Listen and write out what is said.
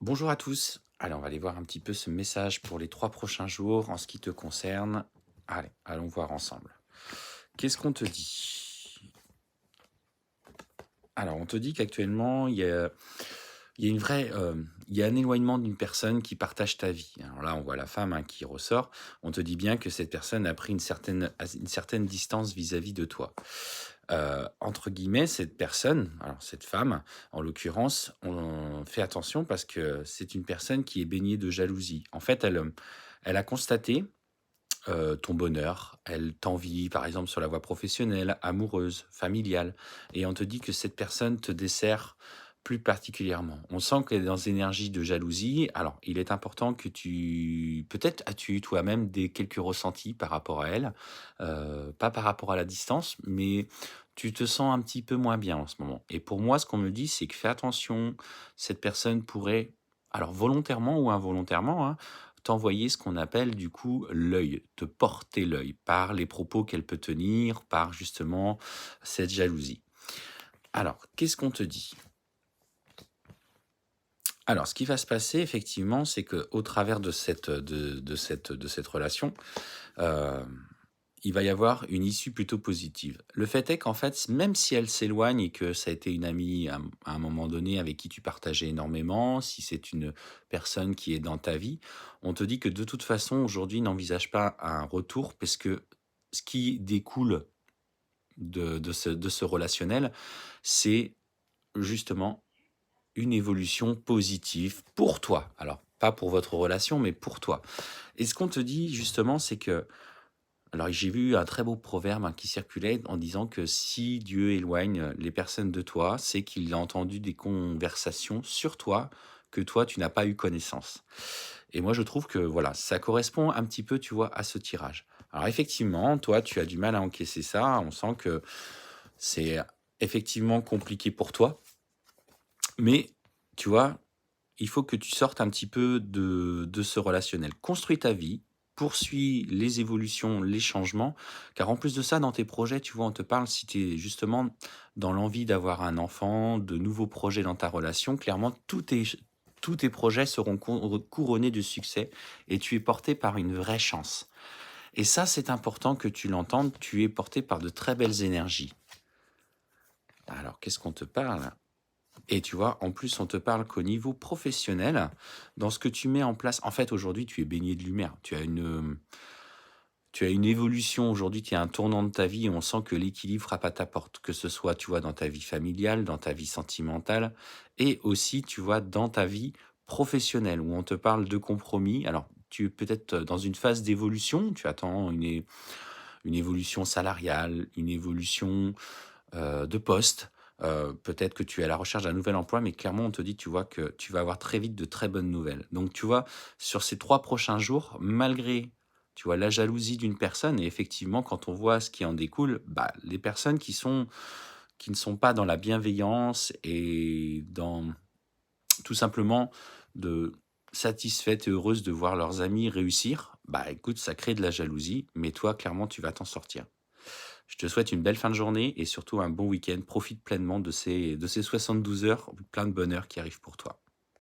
Bonjour à tous. Allez, on va aller voir un petit peu ce message pour les 3 prochains jours en ce qui te concerne. Allez, allons voir ensemble. Qu'est-ce qu'on te dit? Alors, on te dit qu'actuellement, il y a une vraie, il y a un éloignement d'une personne qui partage ta vie. Alors là, on voit la femme hein, qui ressort. On te dit bien que cette personne a pris une certaine distance vis-à-vis de toi. Entre guillemets, cette personne, alors cette femme, en l'occurrence, on fait attention parce que c'est une personne qui est baignée de jalousie. En fait, elle a constaté ton bonheur, elle t'envie, par exemple, sur la voie professionnelle, amoureuse, familiale, et on te dit que cette personne te dessert plus particulièrement. On sent qu'elle est dans une énergie de jalousie. Alors, il est important que peut-être as-tu eu toi-même des quelques ressentis par rapport à elle, pas par rapport à la distance, mais tu te sens un petit peu moins bien en ce moment. Et pour moi, ce qu'on me dit, c'est que fais attention, cette personne pourrait, alors volontairement ou involontairement, hein, t'envoyer ce qu'on appelle du coup l'œil, te porter l'œil par les propos qu'elle peut tenir, par justement cette jalousie. Alors, qu'est-ce qu'on te dit? Alors, ce qui va se passer effectivement, c'est que au travers de cette relation, heu, il va y avoir une issue plutôt positive. Le fait est qu'en fait, même si elle s'éloigne et que ça a été une amie à un moment donné avec qui tu partageais énormément, si c'est une personne qui est dans ta vie, on te dit que de toute façon, aujourd'hui, n'envisage pas un retour parce que ce qui découle de ce relationnel, c'est justement une évolution positive pour toi. Alors, pas pour votre relation, mais pour toi. Et ce qu'on te dit justement, c'est que alors j'ai vu un très beau proverbe, hein, qui circulait en disant que si Dieu éloigne les personnes de toi, c'est qu'il a entendu des conversations sur toi que toi tu n'as pas eu connaissance. Et moi je trouve que voilà, ça correspond un petit peu, tu vois, à ce tirage. Alors effectivement, toi tu as du mal à encaisser ça, on sent que c'est effectivement compliqué pour toi, mais tu vois, il faut que tu sortes un petit peu de ce relationnel. Construis ta vie, poursuis les évolutions, les changements, car en plus de ça, dans tes projets, tu vois, on te parle si tu es justement dans l'envie d'avoir un enfant, de nouveaux projets dans ta relation, clairement, tous tes projets seront couronnés de succès et tu es porté par une vraie chance. Et ça, c'est important que tu l'entendes, tu es porté par de très belles énergies. Alors, qu'est-ce qu'on te parle? Et tu vois, en plus, on te parle qu'au niveau professionnel, dans ce que tu mets en place, en fait, aujourd'hui, tu es baigné de lumière. Tu as une évolution aujourd'hui, tu as un tournant de ta vie et on sent que l'équilibre frappe à ta porte, que ce soit, tu vois, dans ta vie familiale, dans ta vie sentimentale et aussi, tu vois, dans ta vie professionnelle où on te parle de compromis. Alors, tu es peut-être dans une phase d'évolution, tu attends une évolution salariale, une évolution de poste. Peut-être que tu es à la recherche d'un nouvel emploi, mais clairement, on te dit, tu vois, que tu vas avoir très vite de très bonnes nouvelles. Donc, tu vois, sur ces 3 prochains jours, malgré, tu vois, la jalousie d'une personne, et effectivement, quand on voit ce qui en découle, bah, les personnes qui ne sont pas dans la bienveillance et dans tout simplement de satisfaites et heureuses de voir leurs amis réussir, bah écoute, ça crée de la jalousie, mais toi, clairement, tu vas t'en sortir. Je te souhaite une belle fin de journée et surtout un bon week-end. Profite pleinement de ces 72 heures plein de bonheur qui arrivent pour toi.